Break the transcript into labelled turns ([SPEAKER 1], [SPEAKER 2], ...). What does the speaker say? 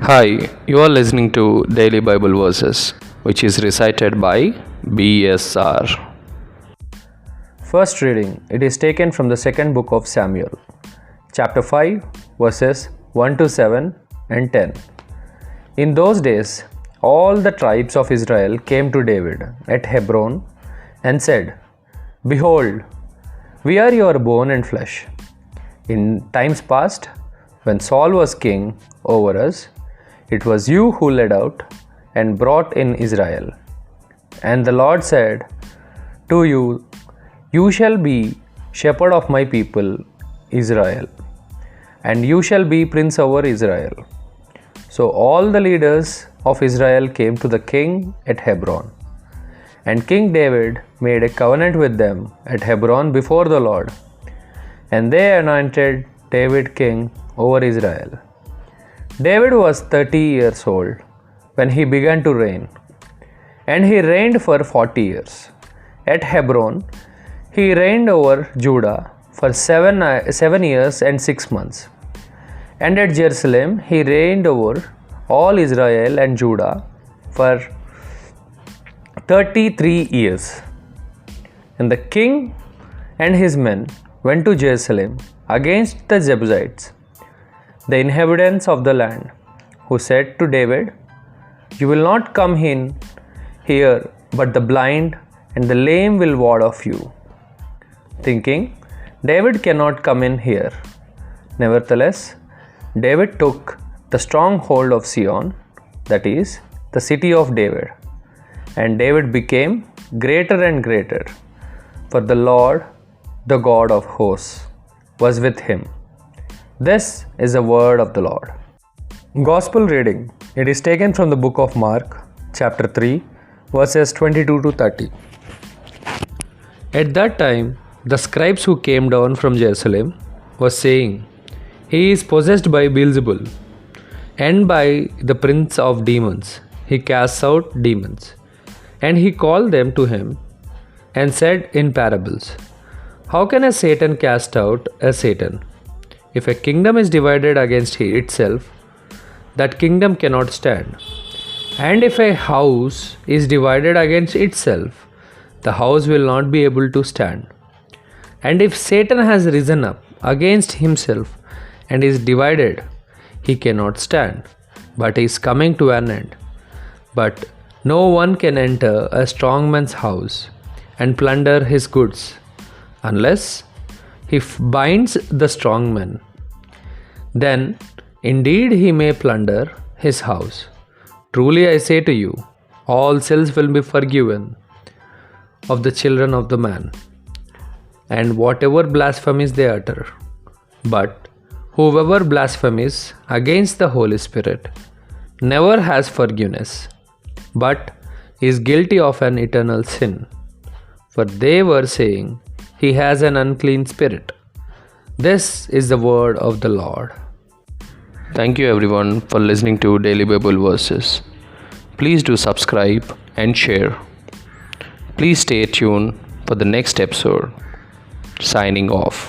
[SPEAKER 1] Hi, you are listening to Daily Bible Verses, which is recited by BSR.
[SPEAKER 2] First reading, it is taken from the second book of Samuel, chapter 5, verses 1 to 7 and 10. In those days, all the tribes of Israel came to David at Hebron and said, "Behold, we are your bone and flesh. In times past, when Saul was king over us, it was you who led out and brought in Israel. And the Lord said to you, You shall be shepherd of my people Israel, and you shall be prince over Israel." So all the leaders of Israel came to the king at Hebron. And King David made a covenant with them at Hebron before the Lord. And they anointed David king over Israel. David was 30 years old when he began to reign, and he reigned for 40 years. At Hebron, he reigned over Judah for 7 years and 6 months. And at Jerusalem, he reigned over all Israel and Judah for 33 years. And the king and his men went to Jerusalem against the Jebusites, the inhabitants of the land, who said to David, "You will not come in here, but the blind and the lame will ward off you," thinking, "David cannot come in here." Nevertheless, David took the stronghold of Sion, that is, the city of David, and David became greater and greater, for the Lord, the God of hosts, was with him. This is the word of the Lord. Gospel reading. It is taken from the book of Mark, chapter 3, verses 22 to 30. At that time, the scribes who came down from Jerusalem were saying, "He is possessed by Beelzebul, and by the prince of demons he casts out demons." And he called them to him and said in parables, "How can a Satan cast out a Satan? If a kingdom is divided against itself, that kingdom cannot stand. And if a house is divided against itself, the house will not be able to stand. And if Satan has risen up against himself and is divided, he cannot stand, but is coming to an end. But no one can enter a strong man's house and plunder his goods, unless he binds the strong man. Then indeed he may plunder his house. Truly I say to you, all sins will be forgiven of the children of the man, and whatever blasphemies they utter. But whoever blasphemes against the Holy Spirit never has forgiveness, but is guilty of an eternal sin. For they were saying, He has an unclean spirit. This is the word of the Lord.
[SPEAKER 1] Thank you everyone for listening to Daily Bible Verses. Please do subscribe and share. Please stay tuned for the next episode. Signing off.